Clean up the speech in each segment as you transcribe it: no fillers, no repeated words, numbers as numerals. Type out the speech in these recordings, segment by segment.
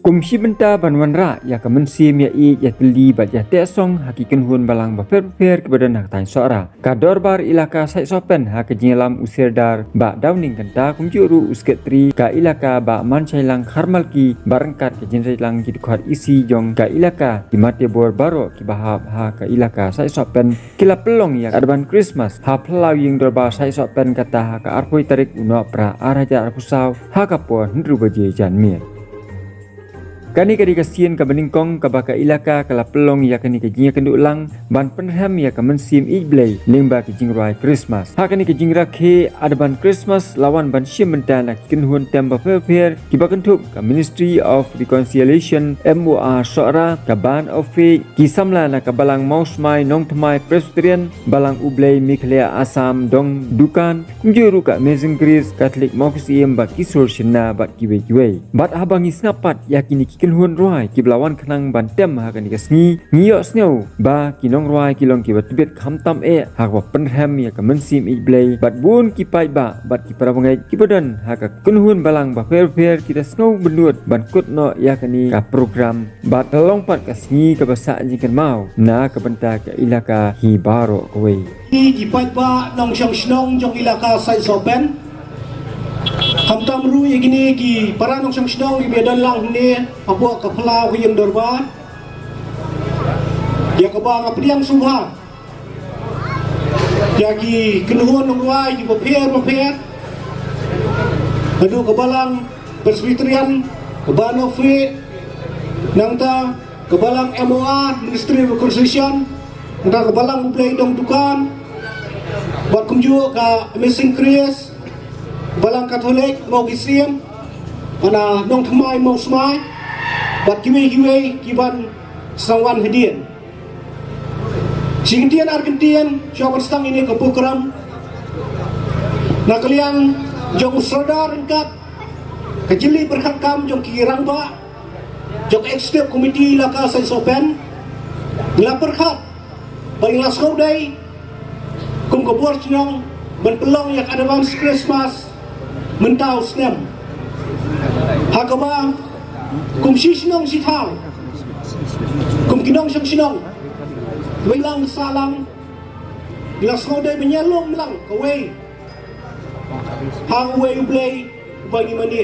Kumsi benta banwan ra ya ka mensim ya I ya teli bat ya tesong haki kynhun balang ba fer kepada nak tan sora. Ka dorbar Elaka Saitsohpen ha ka jingalam usirdar ba downing kanta kumjuru usketri ka Elaka ba man sailang kharmalki barangkat ka jinrailang ki dikhat isi jong ka Elaka di mate bor baro ki bahab ha ka Elaka Saitsohpen kila pelong ya adban Christmas ha plau ying dorbar Saitsohpen kata ha ka arpoi tarik uno pra araja arpusau ha ka pon ndru baje janmir. Kani kadi kasien ka nyngkong ka baka Elaka kala pelong ya kani ka jinga kenduk lang ban penham ya ka mensim iblay lingba ki jingrai Christmas. Ha kani ka jingra ke adban Christmas lawan ban sim mentana kynhun temba fer ki bakentuk ka Ministry of Reconciliation MOA sora ka ban ofi ki samla na ka balang mausmai Nongtem Presbyterian balang ublay Mikhlea Assam dong dukan kumjuru ka Amazing Grace Catholic Museum ba kisur sina bat kiwe bat abangi snapat yakini kynhun roi ki belawan khnang bantem ha kan kasni ngio sneu ba kinong roi kilong ki batbit khamtam ha wa penham ya ka mensim iblay bat bun ki pai ba bat ki parawangai ki badan ha ka kynhun balang ba fer kita sneu benut ban kut no ya kani ka program bat longpat kasni ka basa jingkan mau na ka benta ka Elaka hi baro kowe ki pai ba nong snong jong Elaka Saitsohpen Hamtam ru igini ki para nong snong ki bedan lang ni abu ka plau yang dorban ya ka ba ngapriang subha ya ki kynhun nong wai ki paper adu ka balang Presbyterian ka bano fe nangta ka balang MOA Ministry of Reconciliation nangta ka balang ublay dong dukan bat kumju ka Amazing Grace balang Katolik mau gisiem ana Nongtem mau smai bat kiwe kiban sangwan hedian singtian Argentinian siapa stang ini ke program nak kalian jong usradar Ryngkat kejeli berkat kam jong kirang ba jong executive committee Elaka Saitsohpen ngelaperkat bagi laskau day kum kebor cinong berpelong yang advance Christmas mentau snem hakaba kum sinong sithang kum kinong sinong wilang salang laskau day menyalong lang kawe hang way ublay bagi mani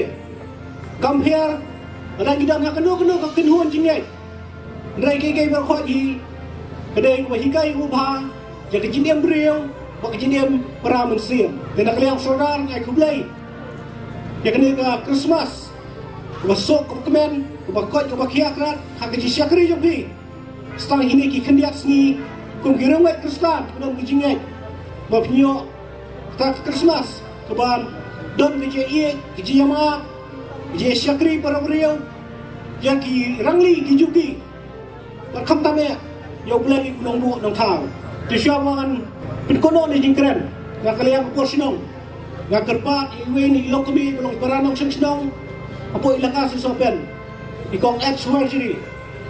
come here ada gidang hakano ka kynhun jingai ndai ke berkhot hi kedai wahikai ubha jadi jindiam brio bak jindiam para mensim dan kalian saudara ngai kublai ya kena ke Christmas masuk ke kemen ke bakot ke bakiakrat hak ke syakri jobi setang ini ki kendiak sni kum girewet Kristan kudang kijingai bapnyo tak Christmas keban don ke je ke jama je syakri para beliau yang ki rangli ki jubi berkham tame yo blai nong bu nong thang ti syawan pinkono ni jingkren ngak kalian porsinong ngak kerpat iwe ni lokami belong paranong snong apo Elaka Saitsohpen ikong ex-surgery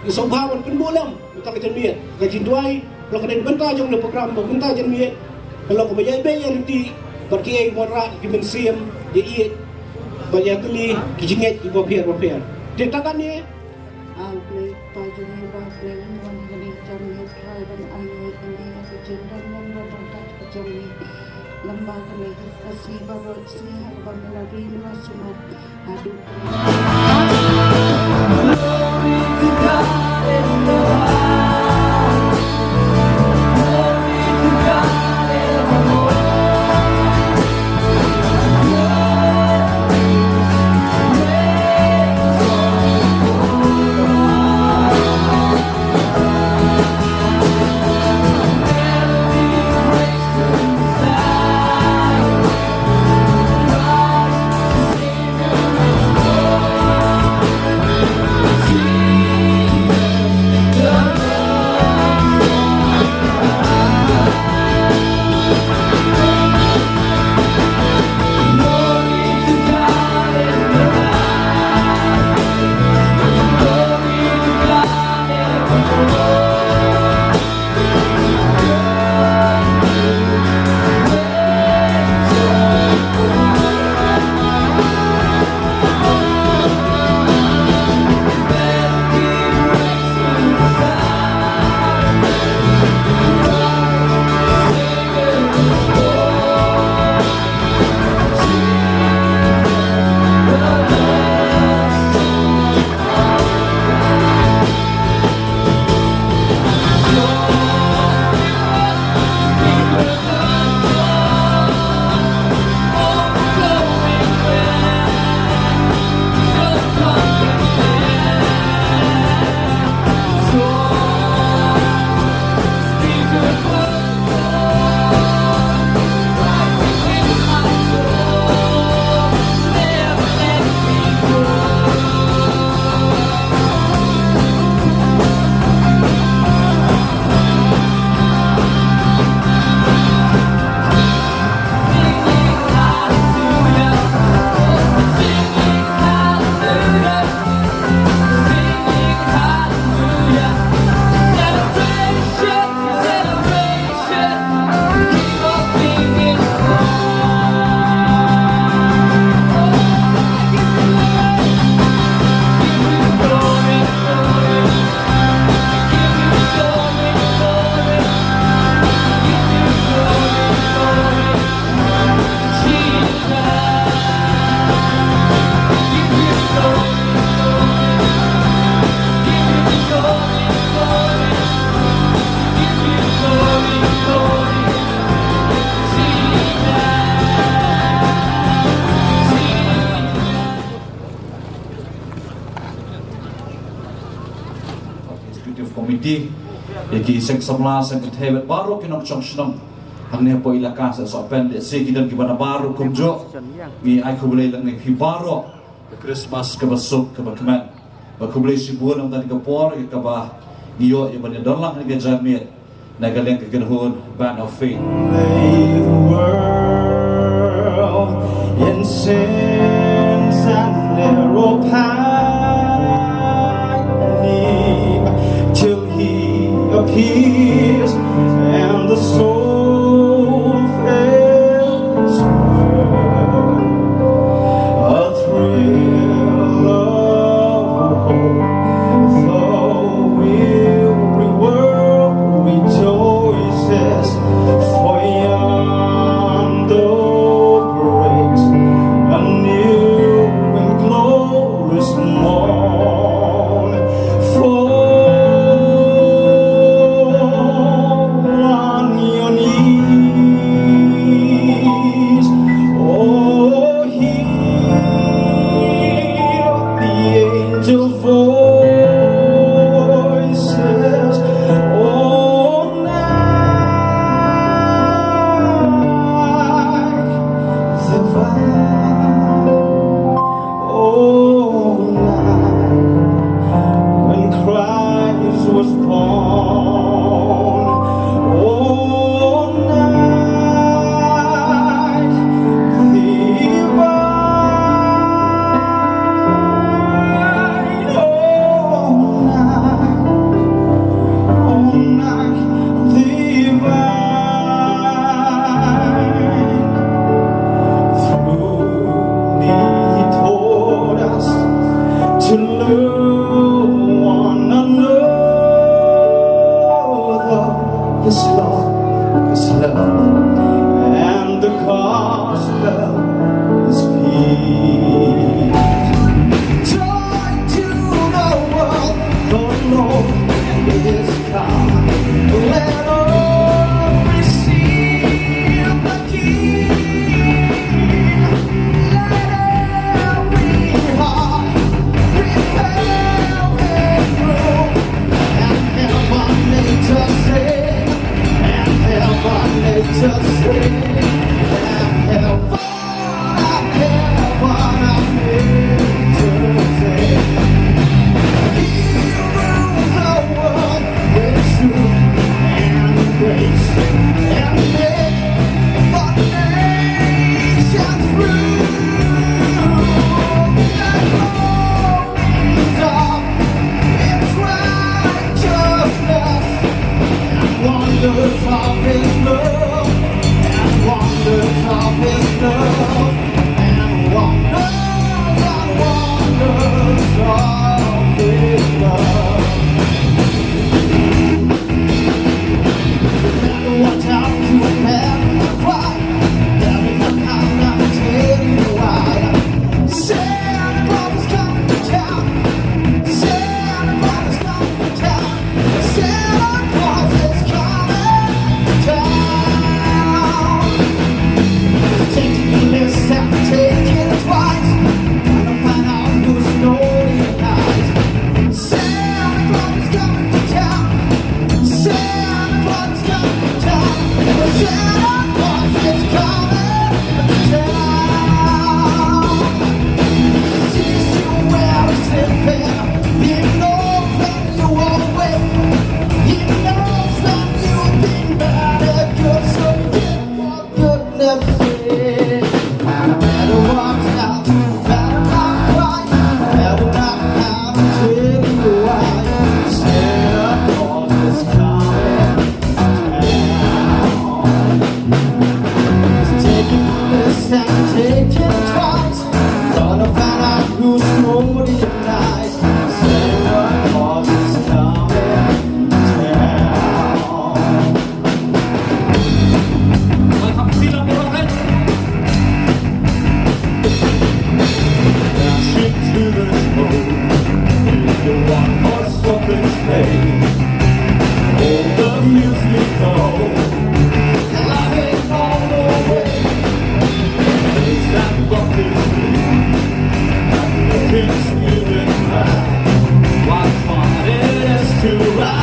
isobhawan penbolam utak jenmiet gajindwai belong kenen benta jong le program benta jenmiet belong ko bayai bay riti berkieng morat ki mensim ye iet bayai tuli ki jinget ki bopier ditakan ni Play pajuni ba play one gani jami try dan ayo ini ke jendan non tak ke jami lembah kami kasih bawa sihat lagi masuk aduh Oh executive committee ki seng samla seng thebet baru kinok chongshnom hangne po Elaka Saitsohpen de se kidan ki bana baru kumjo mi ai khubule lang ne ki baru Christmas ke basuk ke bakman ba khubule sibun ang tani ka por ka ba niyo ye bani dolang ke jamit na galeng ke kynhun band of faith lay the world in sins and narrow pining till he appears and the soul fails well. A thrill of hope, the weary world rejoices, for yonder breaks a new and glorious morn. Fall on your knees, oh, hear the angel voices, oh, night divine, oh, night when Christ was born, oh, night divine, oh, night divine. Through thee he taught us to love one another. His love, and the gospel is peace. Joy to the world, the Lord is come. Let all receive the King. Let every heart prepare and grow, and heaven nature sing, and heaven nature sing, and heaven nature sing. He rules the world with truth and grace, and make the nations rule. The glories of its righteousness, and wonders of His love, and wonders of His love, and wonders of His love. Watch out to a man cry. There is a kind of tell you why. Santa Claus is coming to town. Santa Claus is coming to town. Santa Claus is coming to town. Take this and take it twice. Gonna find out who's naughty and nice. Santa Claus is coming to town. Santa Claus is coming to town. Santa Claus is coming to town. Sees you where he's sleeping. He knows that you are awake. He knows that you've been bad and good. So get for goodness sake. Better watch out. Better not cry. Better not have to tell you why. Santa Claus is coming to town. Take it this and take it twice. Gonna find out who's naughty and nice. Santa Claus is coming to town. Dashing to the smoke is the one-horse open sleigh. All the music goes, laughing all the way. Is that bumping street, and the king's music back. What fun it is to ride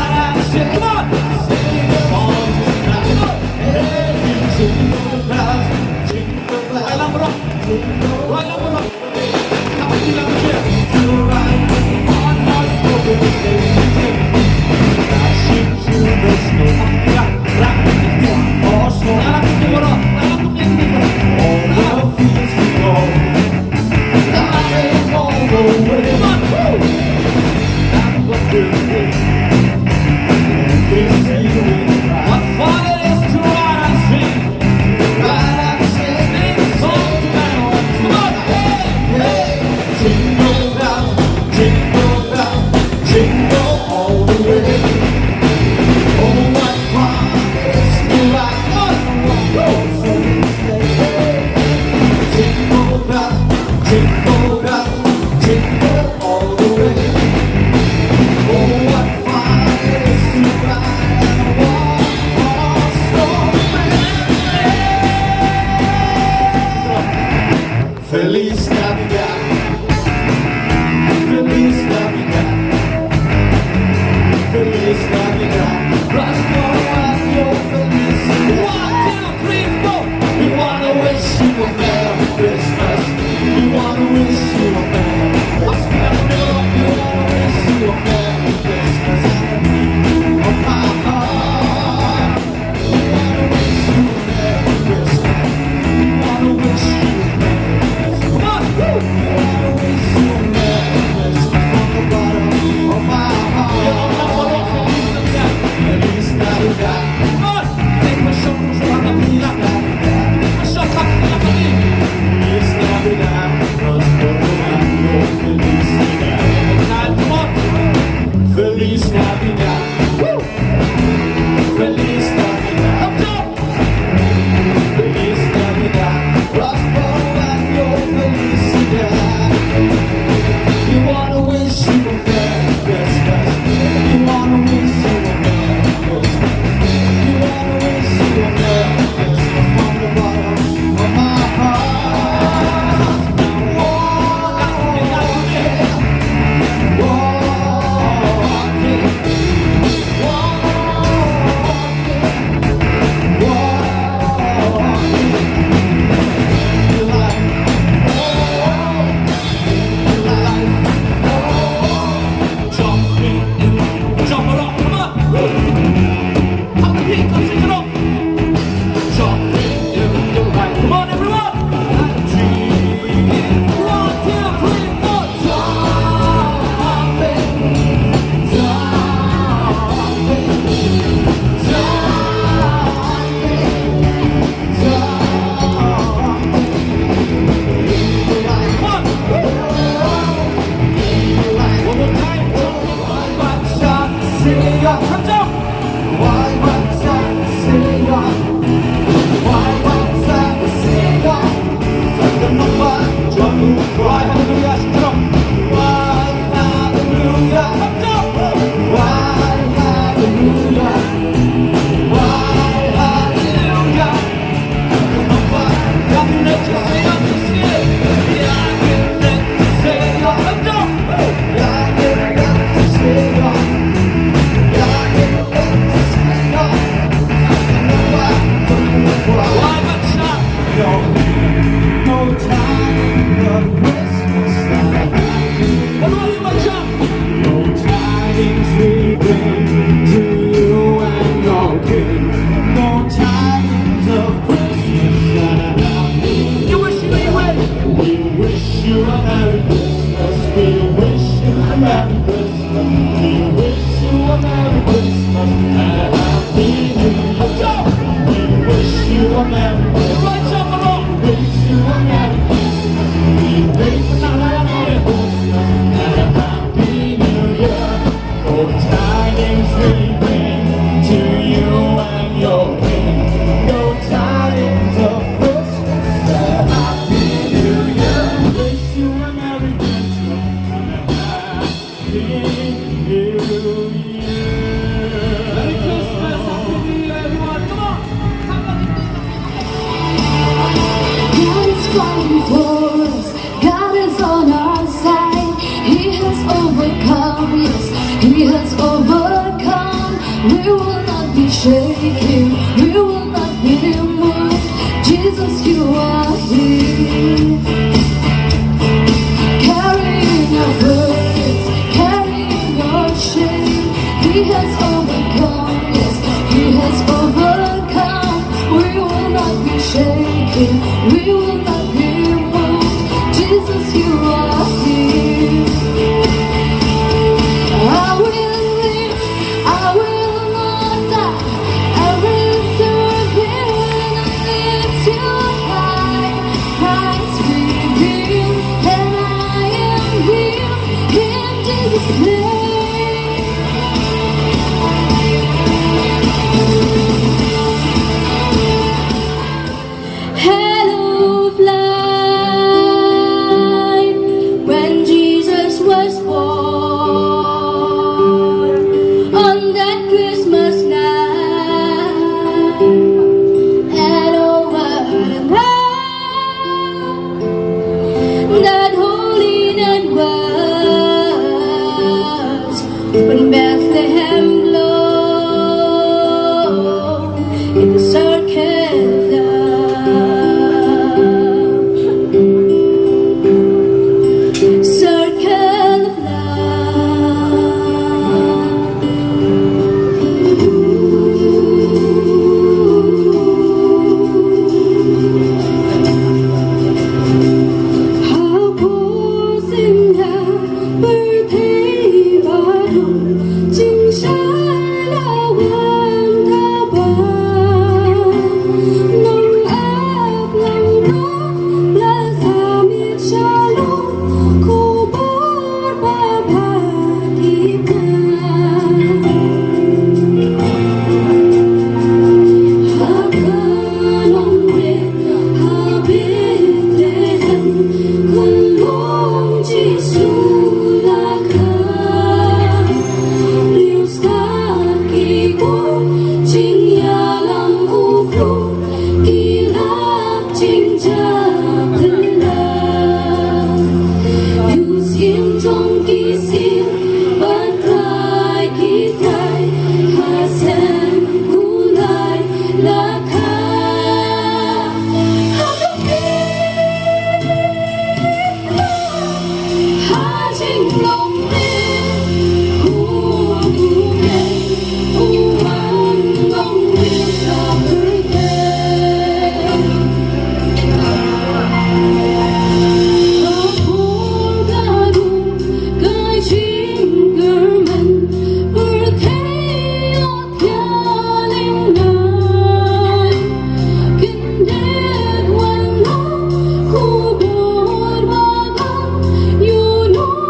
We wish you a Merry Christmas. We wish you a Merry Christmas and a Happy New Year. We wish you a Merry Christmas. We wish you a Merry Christmas. We wish you a Merry Christmas and a Happy New Year. Good tidings we bring to you and your king. Good tidings of Christmas and a Happy New Year. Wish you a Merry Christmas and a Happy New Year. Merry Christmas, Happy New Year, everyone. Come on. God is fighting for us. God is on our side. He has overcome, yes, He has overcome. We will not be shaken. We will not be moved. Jesus, you are here. Carrying our burdens, carrying our shame. He has overcome, yes, He has overcome. We will not be shaken. We will not be moved. Jesus, you are here. I will live, I will not die. I will serve Him and I lift you high. Christ revealed, and I am healed in Jesus' name. Hello, flight, when Jesus was born on that Christmas night. And oh, what a night that holy night was, when Bethlehem glowed in the circle of love. Circle of love. birthday baru, 今生了问他吧。You know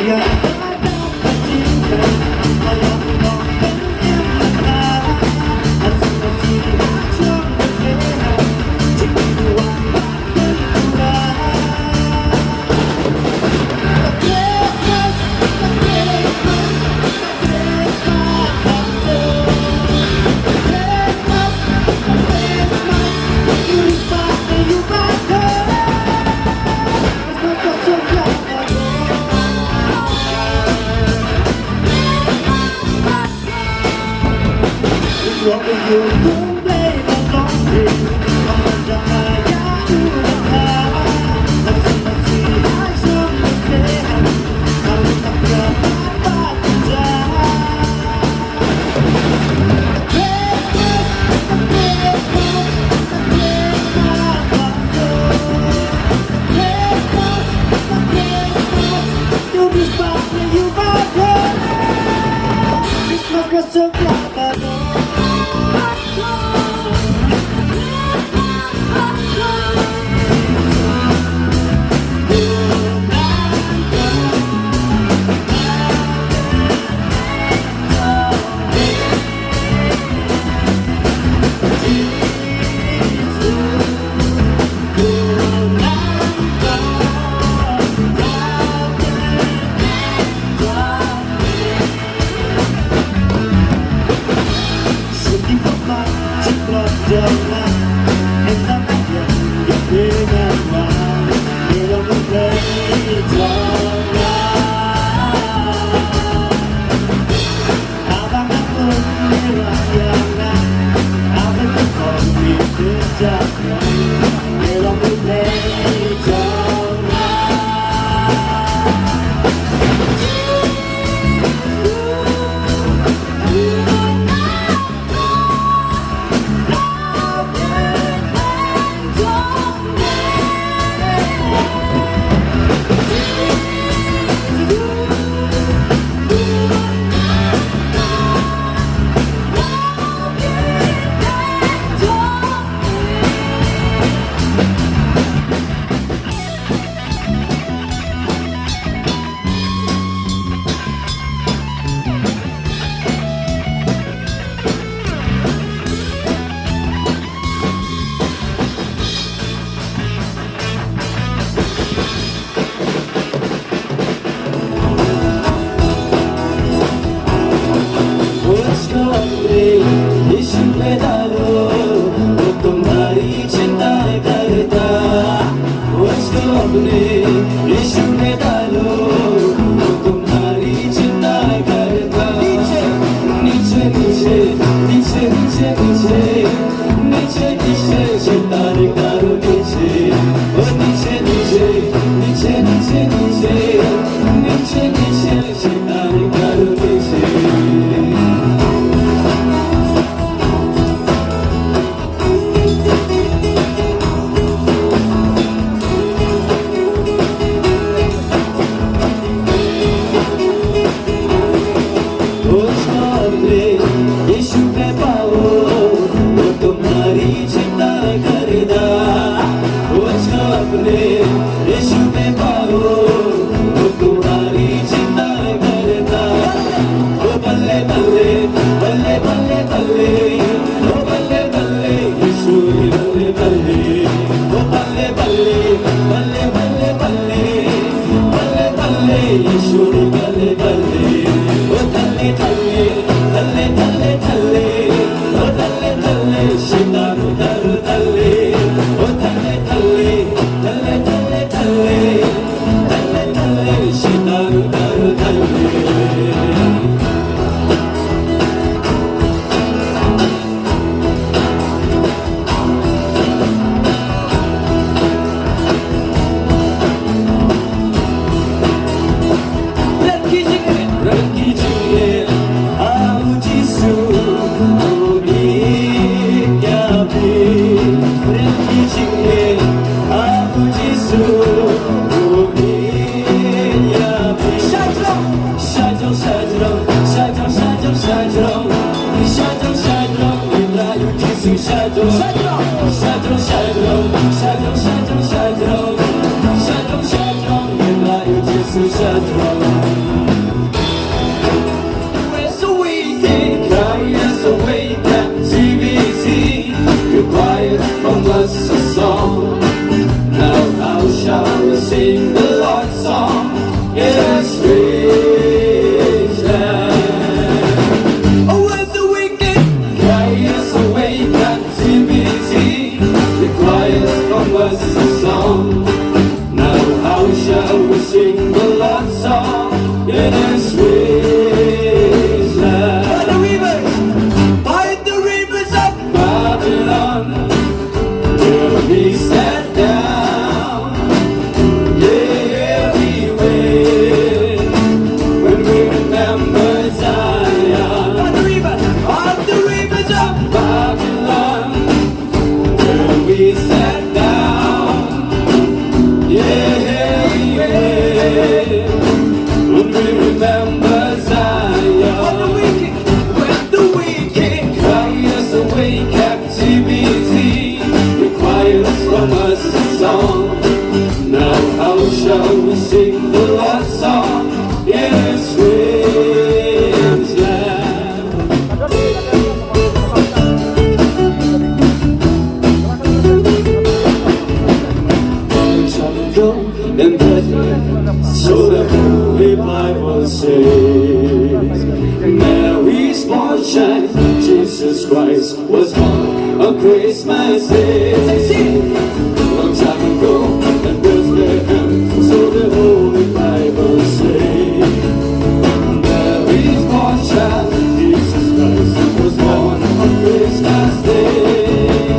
下 we sing the love song in a strange land. By the rivers of Babylon, where we sat down. Yeah, we will when we remember Zion. By the rivers of Babylon, where we sat down. Yeah, we will when we remember Zion. When the wicked carry us away captivity, requires from us a song. Now how shall we sing the love song in a strange land? Shall we go and Bethlehem, so the Holy Bible says, Mary's born shine, Jesus Christ was born on Christmas Day. Long time ago in Bethlehem, so the Holy Bible says, Mary's born child, Jesus Christ was born on Christmas Day.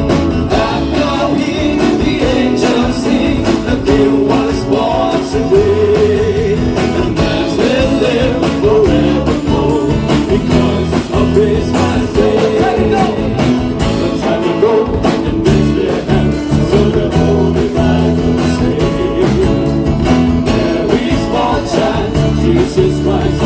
After him, the angels sing, the King was born today, and as we live forevermore because of Christmas Day. Long time ago in Bethlehem, so the Holy Bible says, Mary's born child, Jesus Christ